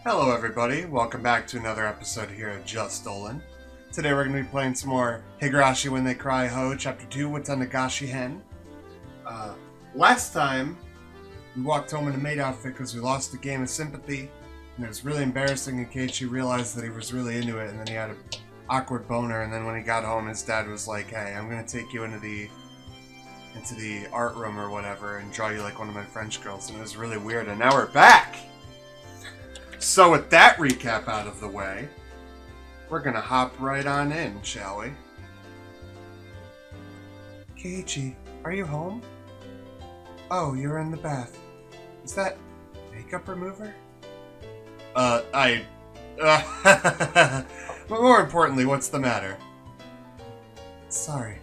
Hello everybody, welcome back to another episode here at Just Dolan. Today we're going to be playing some more Higurashi When They Cry Ho, Ch.2 Watanagashi Hen. Last time, we walked home in a maid outfit because we lost a game of sympathy, and it was really embarrassing in case she realized that he was really into it, and then he had an awkward boner, and then when he got home his dad was like, hey, I'm going to take you into the art room or whatever and draw you like one of my French girls, and it was really weird, and now we're back! So with that recap out of the way, we're gonna hop right on in, shall we? Keiichi, are you home? Oh, you're in the bath. Is that makeup remover? But more importantly, what's the matter? Sorry.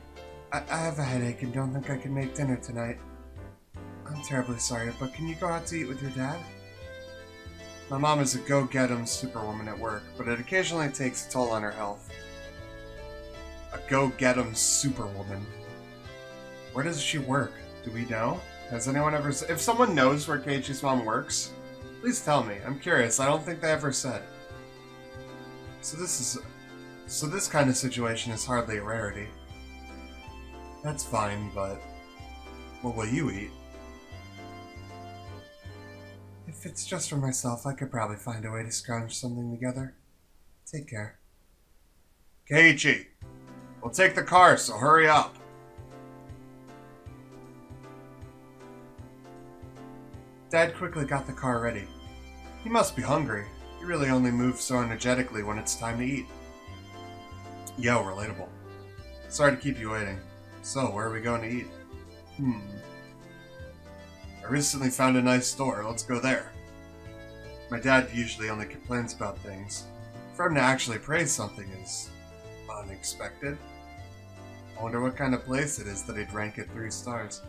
I have a headache and don't think I can make dinner tonight. I'm terribly sorry, but can you go out to eat with your dad? My mom is a go-get-em superwoman at work, but it occasionally takes a toll on her health. A go-get-em superwoman. Where does she work? Do we know? Has anyone ever... If someone knows where Keiichi's mom works, please tell me. I'm curious. I don't think they ever said. So this kind of situation is hardly a rarity. That's fine, but... what will you eat? If it's just for myself, I could probably find a way to scrounge something together. Take care. Keiichi! We'll take the car, so hurry up! Dad quickly got the car ready. He must be hungry. He really only moves so energetically when it's time to eat. Yo, relatable. Sorry to keep you waiting. So, where are we going to eat? I recently found a nice store. Let's go there. My dad usually only complains about things. For him to actually praise something is unexpected. I wonder what kind of place it is that he'd rank it 3 stars.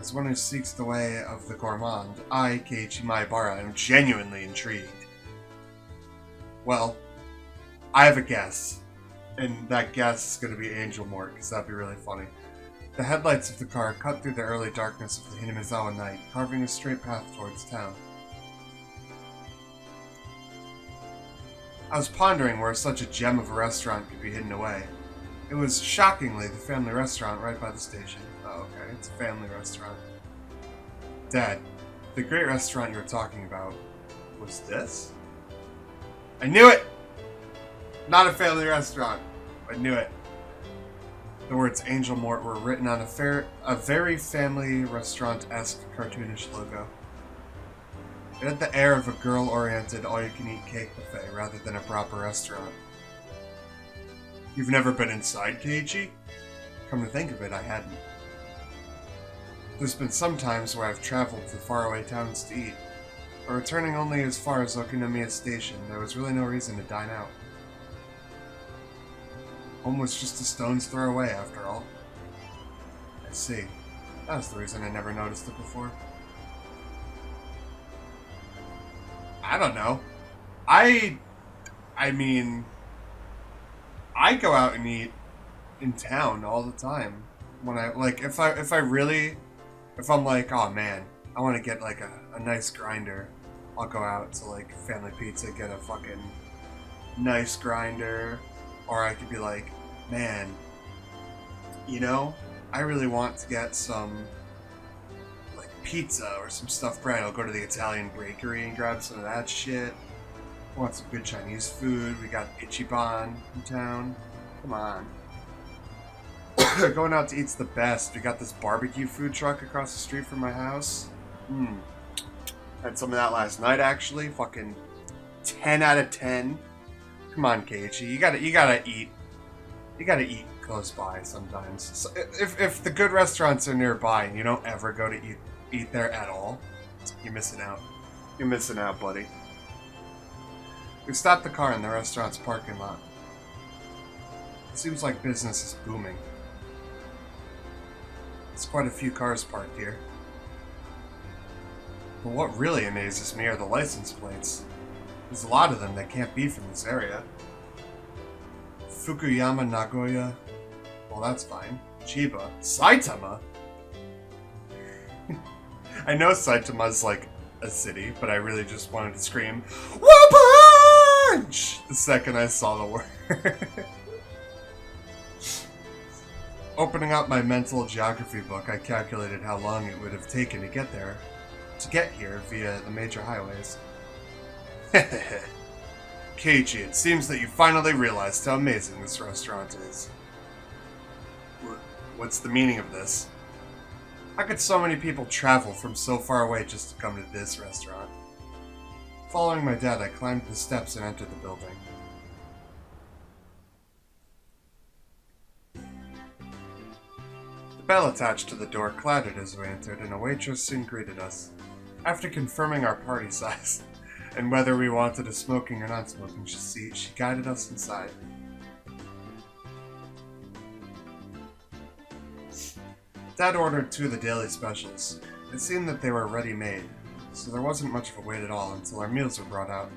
As one who seeks the way of the gourmand, I, Keiichi Maebara, am genuinely intrigued. Well, I have a guess. And that guess is going to be Angel Mort, because that'd be really funny. The headlights of the car cut through the early darkness of the Hinamizawa night, carving a straight path towards town. I was pondering where such a gem of a restaurant could be hidden away. It was, shockingly, the family restaurant right by the station. Oh, okay, it's a family restaurant. Dad, the great restaurant you were talking about, was this? I knew it! Not a family restaurant. I knew it. The words Angel Mort were written on a very family restaurant-esque cartoonish logo. It had the air of a girl-oriented all-you-can-eat cake buffet rather than a proper restaurant. You've never been inside, Keiichi? Come to think of it, I hadn't. There's been some times where I've traveled to faraway towns to eat, but returning only as far as Okinomiya Station, there was really no reason to dine out. Home was just a stone's throw away, after all. I see. That was the reason I never noticed it before. I don't know. I mean, I go out and eat in town all the time. When I, like, if I'm like, oh man, I want to get, like, a nice grinder, I'll go out to, like, Family Pizza, get a fucking nice grinder. Or I could be like, man, you know, I really want to get some, like, pizza or some stuffed bread. I'll go to the Italian bakery and grab some of that shit. I want some good Chinese food. We got Ichiban in town. Come on. Going out to eat's the best. We got this barbecue food truck across the street from my house. Had some of that last night, actually. Fucking 10 out of 10. Come on, Keiichi, you gotta eat. You gotta eat close by sometimes. So if the good restaurants are nearby and you don't ever go to eat there at all, you're missing out. You're missing out, buddy. We stopped the car in the restaurant's parking lot. It seems like business is booming. There's quite a few cars parked here. But what really amazes me are the license plates. There's a lot of them that can't be from this area. Fukuyama, Nagoya. Well, that's fine. Chiba. Saitama? I know Saitama's, like, a city, but I really just wanted to scream, "Punch!" the second I saw the word. Opening up my mental geography book, I calculated how long it would have taken to get here via the major highways. Keiichi, it seems that you finally realized how amazing this restaurant is. What's the meaning of this? How could so many people travel from so far away just to come to this restaurant? Following my dad, I climbed the steps and entered the building. The bell attached to the door clattered as we entered, and a waitress soon greeted us. After confirming our party size and whether we wanted a smoking or non-smoking seat, she guided us inside. Dad ordered 2 of the daily specials. It seemed that they were ready-made, so there wasn't much of a wait at all until our meals were brought out.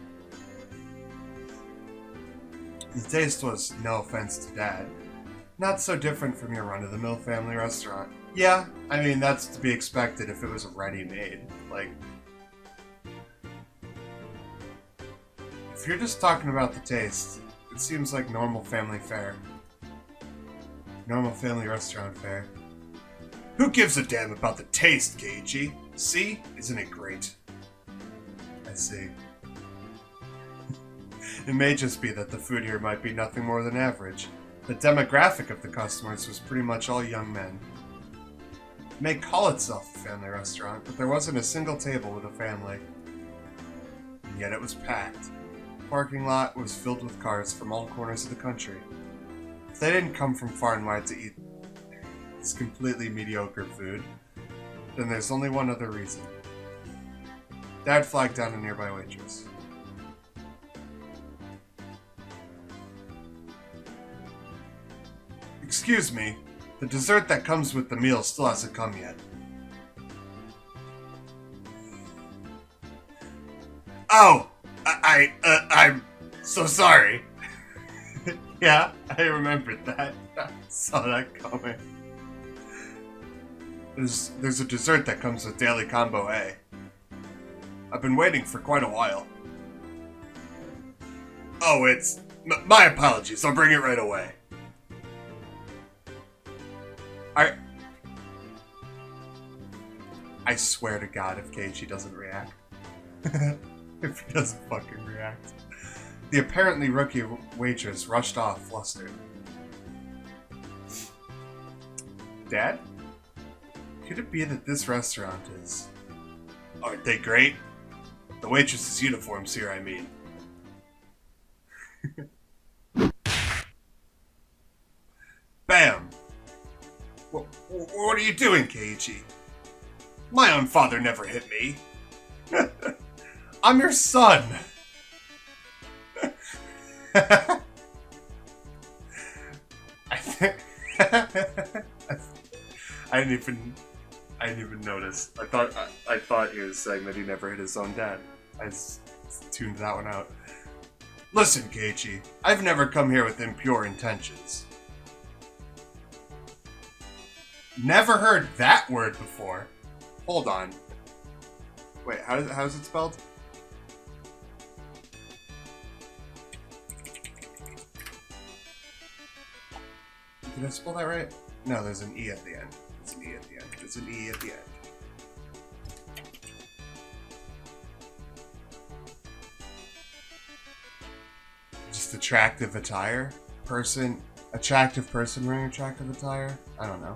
The taste was, no offense to Dad, not so different from your run-of-the-mill family restaurant. Yeah, I mean, that's to be expected if it was ready-made. Like, if you're just talking about the taste, it seems like normal family fare. Normal family restaurant fare. Who gives a damn about the taste, Keiichi? See? Isn't it great? I see. It may just be that the food here might be nothing more than average. The demographic of the customers was pretty much all young men. It may call itself a family restaurant, but there wasn't a single table with a family. And yet it was packed. The parking lot was filled with cars from all corners of the country. If they didn't come from far and wide to eat this completely mediocre food, then there's only one other reason. Dad flagged down a nearby waitress. Excuse me, the dessert that comes with the meal still hasn't come yet. Oh! I'm so sorry. Yeah, I remembered that. I saw that coming. There's a dessert that comes with Daily Combo A. I've been waiting for quite a while. Oh, it's... my apologies, I'll bring it right away. I swear to God if Keiichi doesn't react. If he doesn't fucking react. The apparently rookie waitress rushed off, flustered. Dad? Could it be that this restaurant is... Aren't they great? The waitress's uniforms here, I mean. Bam! What are you doing, Keiichi? My own father never hit me. I'm your son. I didn't even notice. I thought he was saying that he never hit his own dad. I just tuned that one out. Listen, Keiichi, I've never come here with impure intentions. Never heard that word before. Hold on. Wait, how's it spelled? Did I spell that right? No, there's an E at the end. There's an E at the end. There's an E at the end. Just attractive attire? Attractive person wearing attractive attire? I don't know.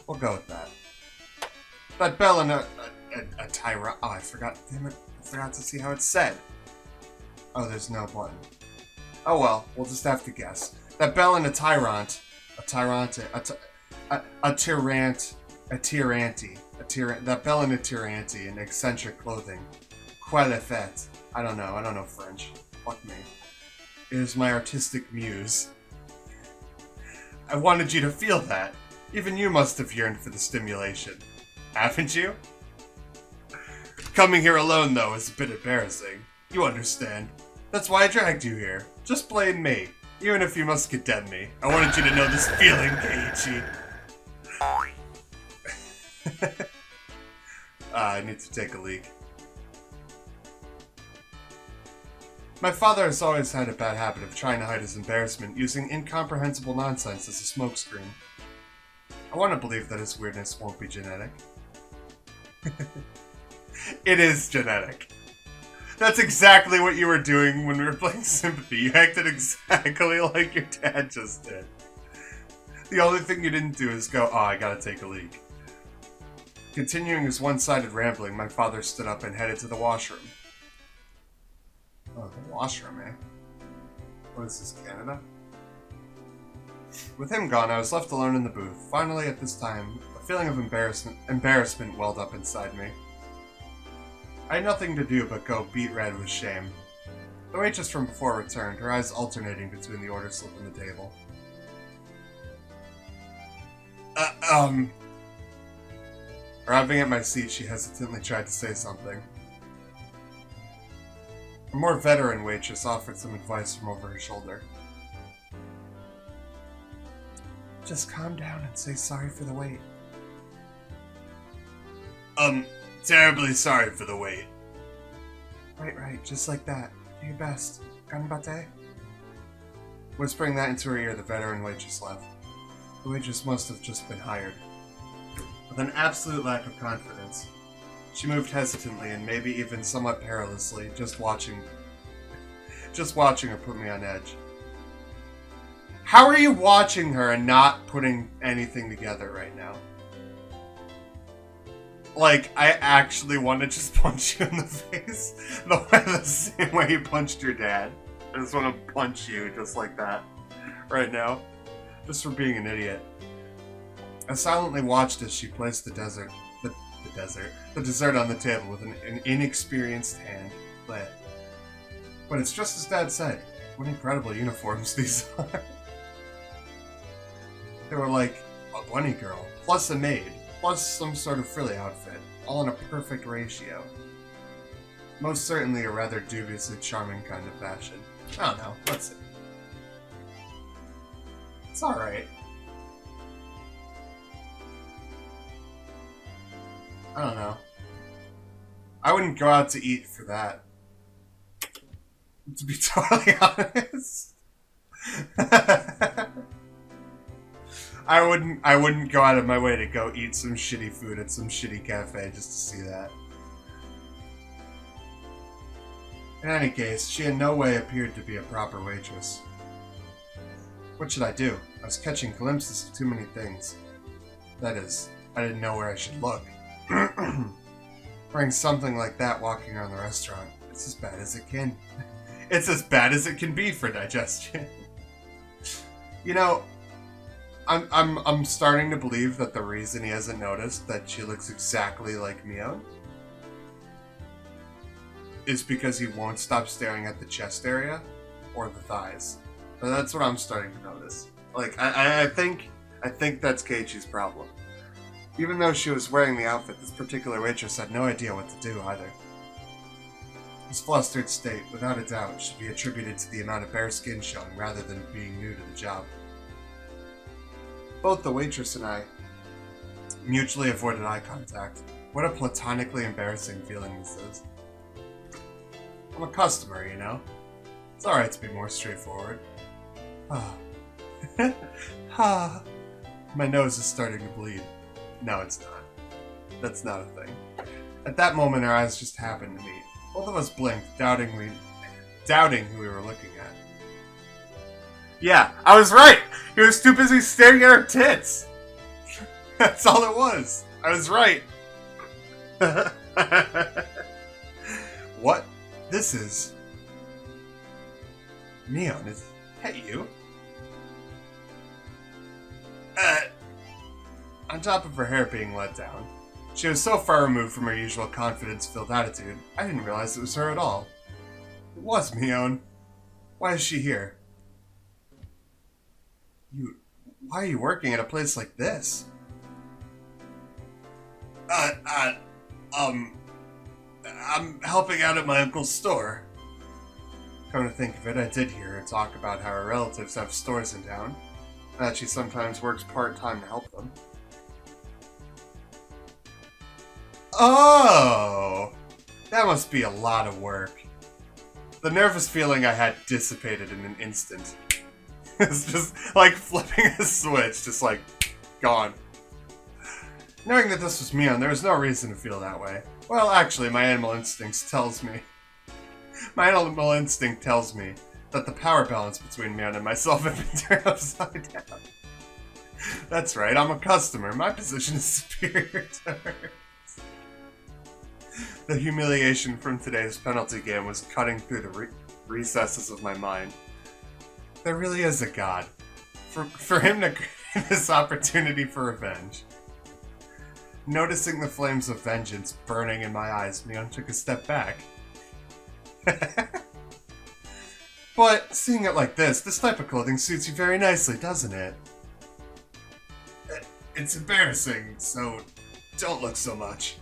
We'll go with that. That bell and a tyra. Oh, I forgot. Damn it. I forgot to see how it's said. Oh, there's no button. Oh well, we'll just have to guess. That bell and a tyrant. That bell and a tyranty in eccentric clothing. Quelle fête. I don't know French. Fuck me. It is my artistic muse. I wanted you to feel that. Even you must have yearned for the stimulation. Haven't you? Coming here alone, though, is a bit embarrassing. You understand. That's why I dragged you here. Just blame me. Even if you must condemn me. I wanted you to know this feeling, Keiichi. I need to take a leak. My father has always had a bad habit of trying to hide his embarrassment using incomprehensible nonsense as a smokescreen. I want to believe that his weirdness won't be genetic. It is genetic. That's exactly what you were doing when we were playing Sympathy. You acted exactly like your dad just did. The only thing you didn't do is go, oh, I gotta take a leak. Continuing his one-sided rambling, my father stood up and headed to the washroom. Oh, the washroom, eh? What is this, Canada? With him gone, I was left alone in the booth. Finally, at this time, a feeling of embarrassment welled up inside me. I had nothing to do but go beet red with shame. The waitress from before returned, her eyes alternating between the order slip and the table. Arriving at my seat, she hesitantly tried to say something. A more veteran waitress offered some advice from over her shoulder. Just calm down and say sorry for the wait. Terribly sorry for the wait. Right, just like that. Do your best. Ganbatte? Whispering that into her ear, the veteran waitress left. The waitress must have just been hired. With an absolute lack of confidence, she moved hesitantly and maybe even somewhat perilously, just watching her put me on edge. How are you watching her and not putting anything together right now? Like, I actually want to just punch you in the face. The same way you punched your dad. I just want to punch you just like that. Right now. Just for being an idiot. I silently watched as she placed the dessert on the table with an inexperienced hand. But it's just as Dad said. What incredible uniforms these are. They were like a bunny girl, plus a maid, plus some sort of frilly outfit, all in a perfect ratio. Most certainly a rather dubiously charming kind of fashion. I don't know, let's see. It's alright. I don't know. I wouldn't go out to eat for that. To be totally honest. I wouldn't go out of my way to go eat some shitty food at some shitty cafe just to see that. In any case, she in no way appeared to be a proper waitress. What should I do? I was catching glimpses of too many things. That is, I didn't know where I should look. Wearing something like that walking around the restaurant, it's as bad as it can. It's as bad as it can be for digestion. You know, I'm starting to believe that the reason he hasn't noticed that she looks exactly like Mio is because he won't stop staring at the chest area or the thighs. So that's what I'm starting to notice. Like, I think that's Keiichi's problem. Even though she was wearing the outfit, this particular waitress had no idea what to do either. His flustered state, without a doubt, should be attributed to the amount of bare skin showing rather than being new to the job. Both the waitress and I mutually avoided eye contact. What a platonically embarrassing feeling this is. I'm a customer, you know? It's alright to be more straightforward. My nose is starting to bleed. No, it's not. That's not a thing. At that moment, our eyes just happened to meet. Both of us blinked, doubting who we were looking at. Yeah, I was right! He was too busy staring at her tits! That's all it was. I was right. What? This is... Neon, is that you? On top of her hair being let down, she was so far removed from her usual confidence-filled attitude, I didn't realize it was her at all. It was Mion. Why is she here? Why are you working at a place like this? I'm helping out at my uncle's store. Come to think of it, I did hear her talk about how her relatives have stores in town, and that she sometimes works part-time to help them. Oh! That must be a lot of work. The nervous feeling I had dissipated in an instant. It's just like flipping a switch, just like, gone. Knowing that this was Mion, there was no reason to feel that way. Well, actually, my animal instinct tells me that the power balance between Mion and myself had been turned upside down. That's right, I'm a customer. My position is superior to hers. The humiliation from today's penalty game was cutting through the recesses of my mind. There really is a god. For him to create this opportunity for revenge. Noticing the flames of vengeance burning in my eyes, Mion took a step back. But, seeing it like this type of clothing suits you very nicely, doesn't it? It's embarrassing, so don't look so much.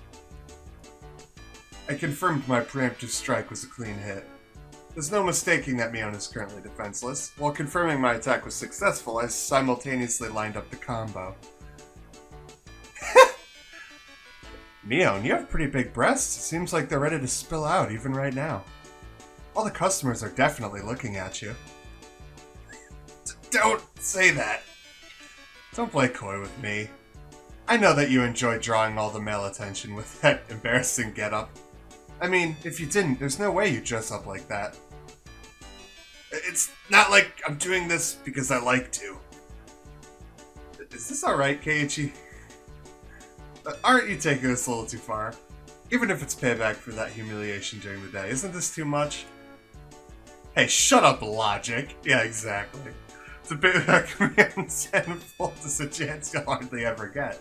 I confirmed my preemptive strike was a clean hit. There's no mistaking that Mion is currently defenseless. While confirming my attack was successful, I simultaneously lined up the combo. Mion, you have pretty big breasts. It seems like they're ready to spill out even right now. All the customers are definitely looking at you. Don't say that. Don't play coy with me. I know that you enjoy drawing all the male attention with that embarrassing getup. I mean, if you didn't, there's no way you'd dress up like that. It's not like I'm doing this because I like to. Is this alright, Keiichi? Aren't you taking this a little too far? Even if it's payback for that humiliation during the day, isn't this too much? Hey, shut up, Logic. Yeah, exactly. To payback commands tenfold is a chance you'll hardly ever get.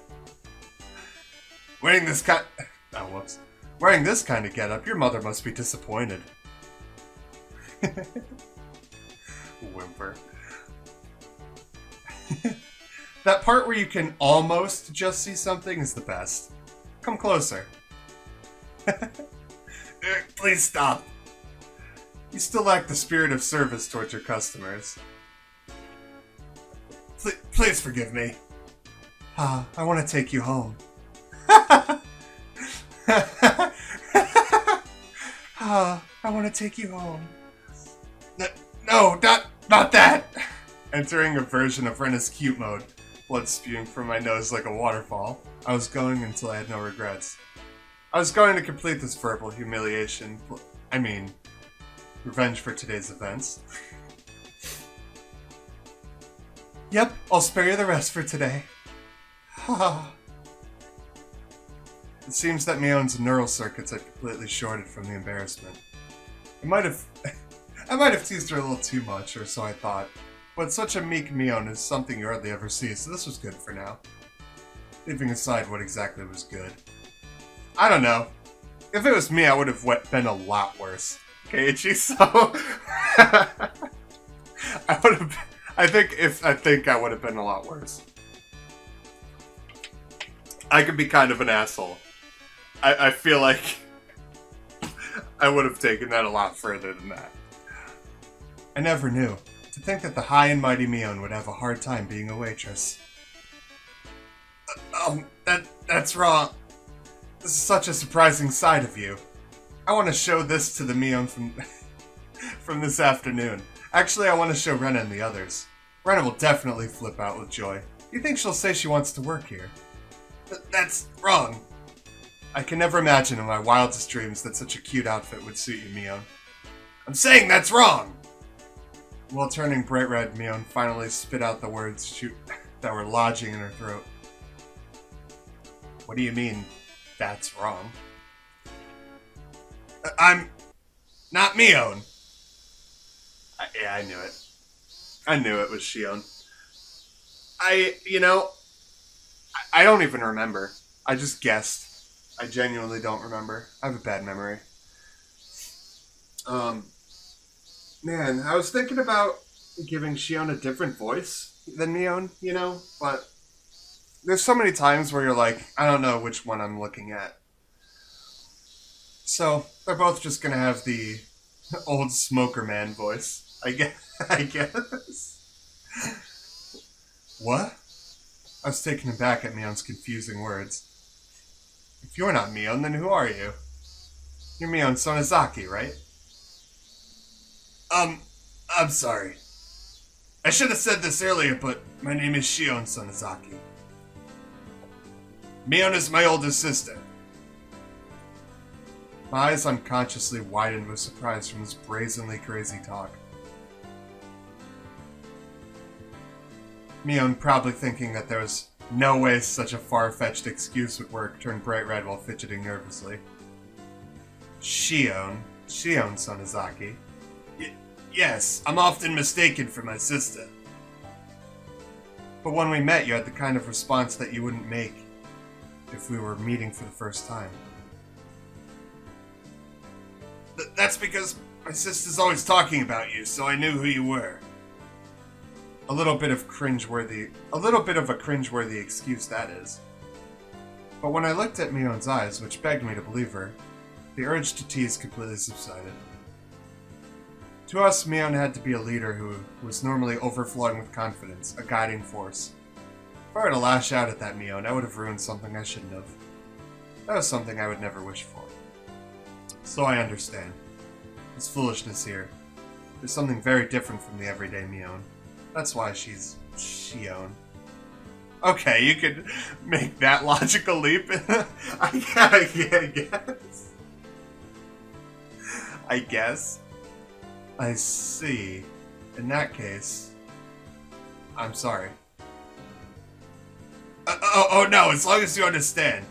Wearing this kind of getup, your mother must be disappointed. Whimper. That part where you can almost just see something is the best. Come closer. Please stop. You still lack the spirit of service towards your customers. Please forgive me. I want to take you home. I want to take you home. No, not that! Entering a version of Rena's cute mode, blood spewing from my nose like a waterfall. I was going until I had no regrets. I was going to complete this verbal humiliation. I mean, revenge for today's events. Yep, I'll spare you the rest for today. It seems that Mion's neural circuits had completely shorted from the embarrassment. I might have teased her a little too much, or so I thought. But such a meek Mion is something you hardly ever see, so this was good for now. Leaving aside what exactly was good. I don't know. If it was me, I would have been a lot worse. Keiichi, so... I think I would have been a lot worse. I could be kind of an asshole. I feel like I would have taken that a lot further than that. I never knew. To think that the high and mighty Mion would have a hard time being a waitress. That's wrong. This is such a surprising side of you. I want to show this to the Mion from this afternoon. Actually, I want to show Rena and the others. Rena will definitely flip out with joy. You think she'll say she wants to work here? That's wrong. I can never imagine in my wildest dreams that such a cute outfit would suit you, Mion. I'm saying that's wrong! While turning bright red, Mion finally spit out the words that were lodging in her throat. What do you mean, that's wrong? I'm not Mion. Yeah, I knew it. I knew it was Shion. I don't even remember. I just guessed. I genuinely don't remember. I have a bad memory. Man, I was thinking about giving Shion a different voice than Mion, but there's so many times where you're like, I don't know which one I'm looking at. So, they're both just gonna have the old smoker man voice, I guess. What? I was taken aback at Mion's confusing words. If you're not Mion, then who are you? You're Mion Sonozaki, right? I'm sorry. I should have said this earlier, but my name is Shion Sonozaki. Mion is my older sister. My eyes unconsciously widened with surprise from this brazenly crazy talk. Mion, probably thinking that there was no way such a far-fetched excuse would work, turned bright red while fidgeting nervously. Shion Sonozaki. Yes, I'm often mistaken for my sister. But when we met, you had the kind of response that you wouldn't make if we were meeting for the first time. That's because my sister's always talking about you, so I knew who you were. A little bit of a cringeworthy excuse that is. But when I looked at Mion's eyes, which begged me to believe her, the urge to tease completely subsided. To us, Mion had to be a leader who was normally overflowing with confidence, a guiding force. If I were to lash out at that Mion, I would have ruined something I shouldn't have. That was something I would never wish for. So I understand. This foolishness here. There's something very different from the everyday Mion. That's why she's Shion. Okay, you could make that logical leap. I guess. I see. In that case, I'm sorry. Oh no, as long as you understand.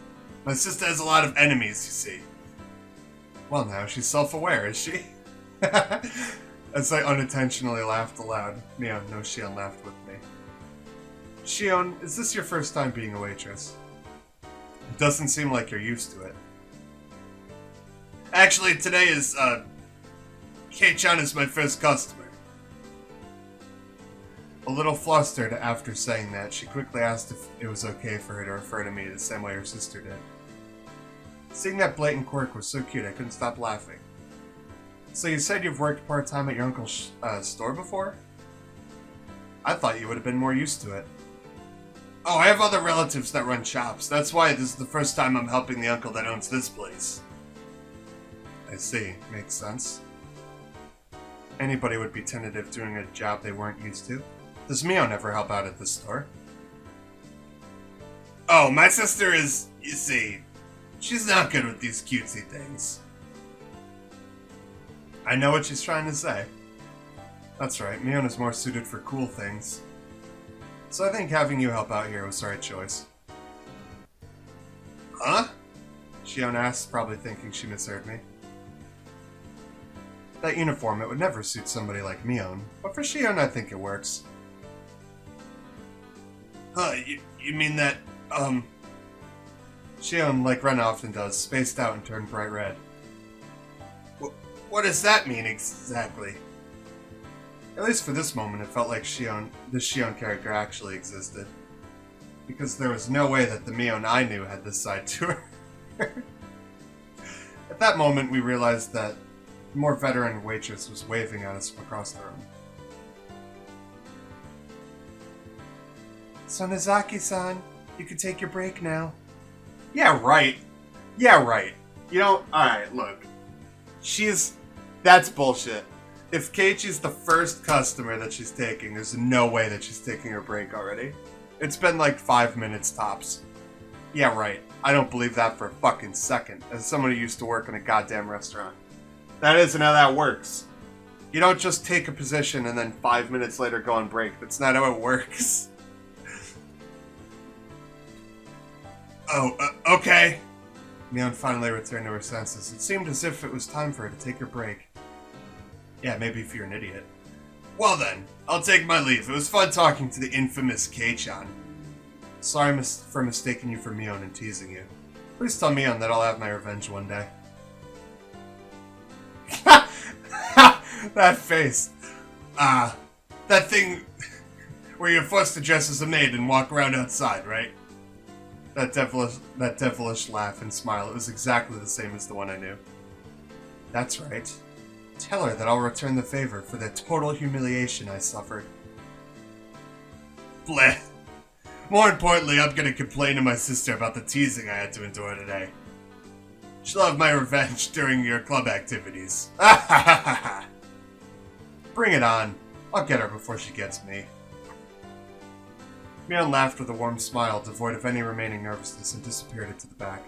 My sister has a lot of enemies, you see. Well now, she's self-aware, is she? As I unintentionally laughed aloud. Mion, no, Shion laughed with me. Shion, is this your first time being a waitress? It doesn't seem like you're used to it. Actually, today is, Kei-chan is my first customer. A little flustered after saying that, she quickly asked if it was okay for her to refer to me the same way her sister did. Seeing that blatant quirk was so cute, I couldn't stop laughing. So you said you've worked part-time at your uncle's store before? I thought you would have been more used to it. Oh, I have other relatives that run shops. That's why this is the first time I'm helping the uncle that owns this place. I see. Makes sense. Anybody would be tentative doing a job they weren't used to. Does Mion ever help out at this store? Oh, my sister is, you see, she's not good with these cutesy things. I know what she's trying to say. That's right, Mion is more suited for cool things. So I think having you help out here was the right choice. Huh? Shion asked, probably thinking she misheard me. That uniform, it would never suit somebody like Mion, but for Shion I think it works. Huh, you mean that, Shion, like Ren often does, spaced out and turned bright red. What does that mean exactly? At least for this moment, it felt like this Shion character actually existed. Because there was no way that the Mion I knew had this side to her. At that moment, we realized that the more veteran waitress was waving at us from across the room. Sonozaki-san, you can take your break now. Yeah, right. Yeah, right. You know, alright, look. That's bullshit. If Keiichi's the first customer that she's taking, there's no way that she's taking her break already. It's been like 5 minutes tops. Yeah, right. I don't believe that for a fucking second, as someone who used to work in a goddamn restaurant. That isn't how that works. You don't just take a position and then 5 minutes later go on break. That's not how it works. Okay. Mion finally returned to her senses. It seemed as if it was time for her to take her break. Yeah, maybe if you're an idiot. Well then, I'll take my leave. It was fun talking to the infamous Kei-chan. Sorry for mistaking you for Mion and teasing you. Please tell Mion that I'll have my revenge one day. That face. That thing where you're forced to dress as a maid and walk around outside, right? That devilish laugh and smile, it was exactly the same as the one I knew. That's right. Tell her that I'll return the favor for the total humiliation I suffered. Bleh. More importantly, I'm gonna complain to my sister about the teasing I had to endure today. She'll have my revenge during your club activities. Bring it on. I'll get her before she gets me. Mion laughed with a warm smile, devoid of any remaining nervousness, and disappeared into the back.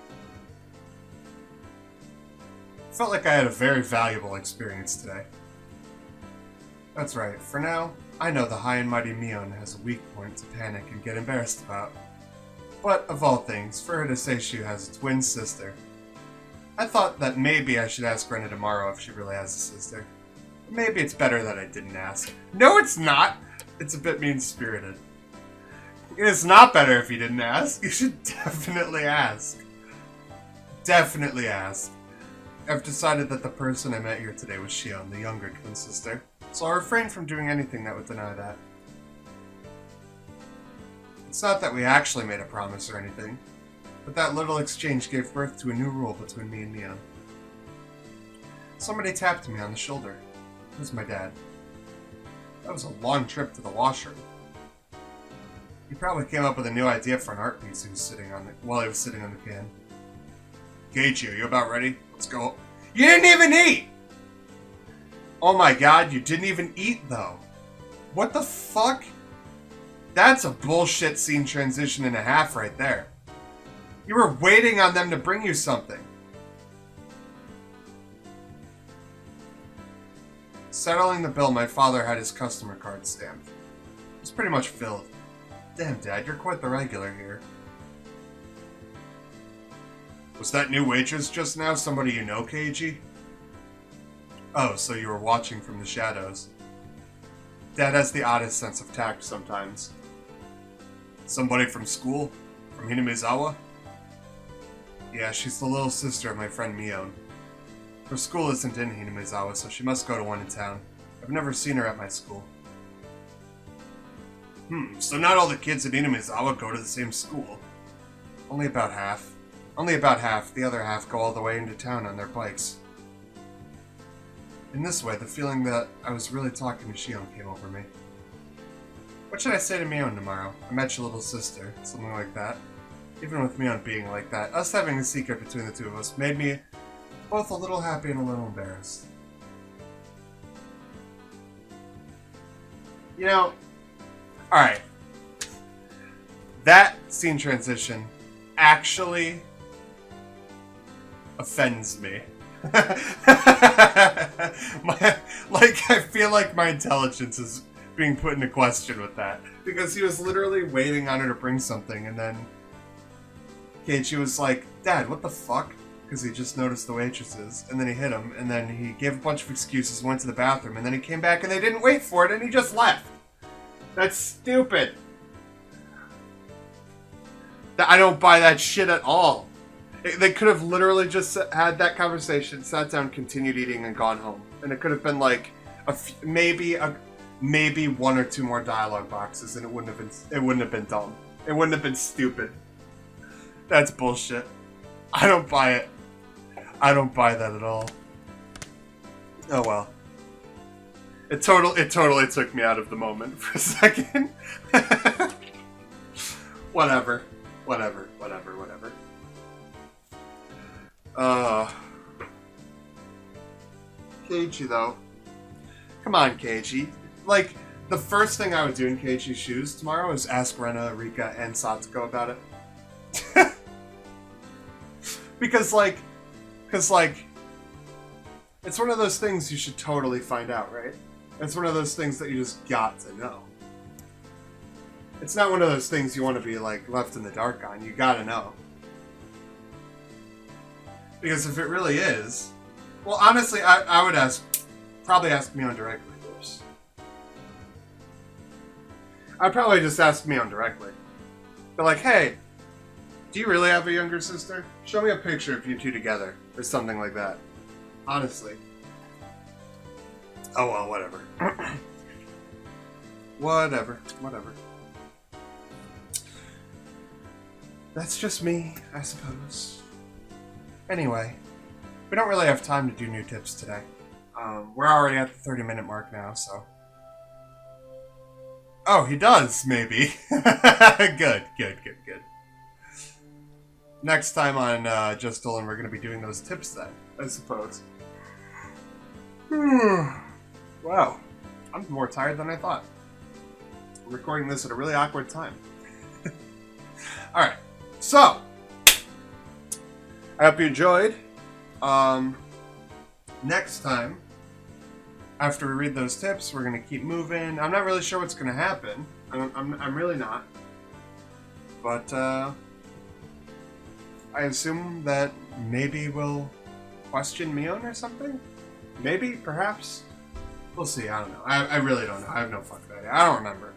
Felt like I had a very valuable experience today. That's right, for now, I know the high and mighty Mion has a weak point to panic and get embarrassed about. But, of all things, for her to say she has a twin sister, I thought that maybe I should ask Rena tomorrow if she really has a sister. Maybe it's better that I didn't ask. No, it's not! It's a bit mean-spirited. It's not better if you didn't ask. You should definitely ask. Definitely ask. I've decided that the person I met here today was Shion, the younger twin sister, so I'll refrain from doing anything that would deny that. It's not that we actually made a promise or anything, but that little exchange gave birth to a new rule between me and Mion. Somebody tapped me on the shoulder. It was my dad. That was a long trip to the washroom. He probably came up with a new idea for an art piece while he was sitting on the can. Keiichi, are you about ready? Let's go. You didn't even eat! Oh my god, you didn't even eat, though. What the fuck? That's a bullshit scene transition and a half right there. You were waiting on them to bring you something. Settling the bill, my father had his customer card stamped. It was pretty much filled. Damn, Dad, you're quite the regular here. Was that new waitress just now somebody you know, Keiichi? Oh, so you were watching from the shadows. Dad has the oddest sense of tact sometimes. Somebody from school? From Hinamizawa? Yeah, she's the little sister of my friend Mion. Her school isn't in Hinamizawa, so she must go to one in town. I've never seen her at my school. So not all the kids at Hinamizawa go to the same school. Only about half. Only about half. The other half go all the way into town on their bikes. In this way, the feeling that I was really talking to Shion came over me. What should I say to Mion tomorrow? I met your little sister. Something like that. Even with Mion being like that, us having a secret between the two of us made me both a little happy and a little embarrassed. You know, alright. That scene transition actually offends me. I feel like my intelligence is being put into question with that. Because he was literally waiting on her to bring something, and then Keiichi was like, Dad, what the fuck? Because he just noticed the waitresses, and then he hit him, and then he gave a bunch of excuses, went to the bathroom, and then he came back and they didn't wait for it, and he just left. That's stupid. I don't buy that shit at all. They could have literally just had that conversation, sat down, continued eating, and gone home. And it could have been like maybe one or two more dialogue boxes, and it wouldn't have been dumb. It wouldn't have been stupid. That's bullshit. I don't buy it. I don't buy that at all. Oh well. It totally took me out of the moment for a second. Whatever. Keiichi, though. Come on, Keiichi. Like, the first thing I would do in Keiichi's shoes tomorrow is ask Rena, Rika, and Satsuko about it. Because, it's one of those things you should totally find out, right? It's one of those things that you just got to know. It's not one of those things you want to be, like, left in the dark on. You gotta know. Because if it really is... Well, honestly, I would probably ask Mion directly first. I'd probably just ask Mion directly. But like, hey, do you really have a younger sister? Show me a picture of you two together, or something like that. Honestly. Oh well, whatever. Whatever. That's just me, I suppose. Anyway, we don't really have time to do new tips today. We're already at the 30-minute mark now, so... Oh, he does, maybe. Good. next time on Just Dolan, we're going to be doing those tips then, I suppose. Wow. I'm more tired than I thought. I'm recording this at a really awkward time. Alright, so I hope you enjoyed. Next time, after we read those tips, we're going to keep moving. I'm not really sure what's going to happen. I'm really not. But I assume that maybe we'll question Mion or something? Maybe, perhaps? We'll see, I don't know. I really don't know. I have no fucking idea. I don't remember.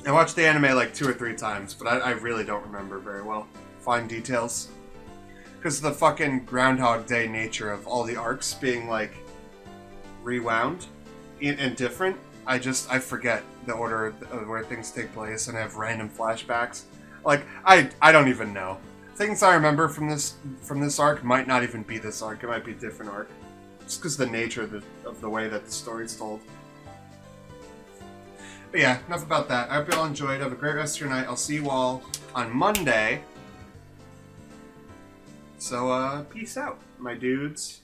I watched the anime like 2 or 3 times, but I really don't remember very well. Fine details. Because of the fucking Groundhog Day nature of all the arcs being like rewound and different, I forget the order of where things take place and I have random flashbacks. Like, I don't even know. Things I remember from this arc might not even be this arc. It might be a different arc. Just because of the nature of the way that the story's told. But yeah, enough about that. I hope you all enjoyed. Have a great rest of your night. I'll see you all on Monday. So, peace out, my dudes.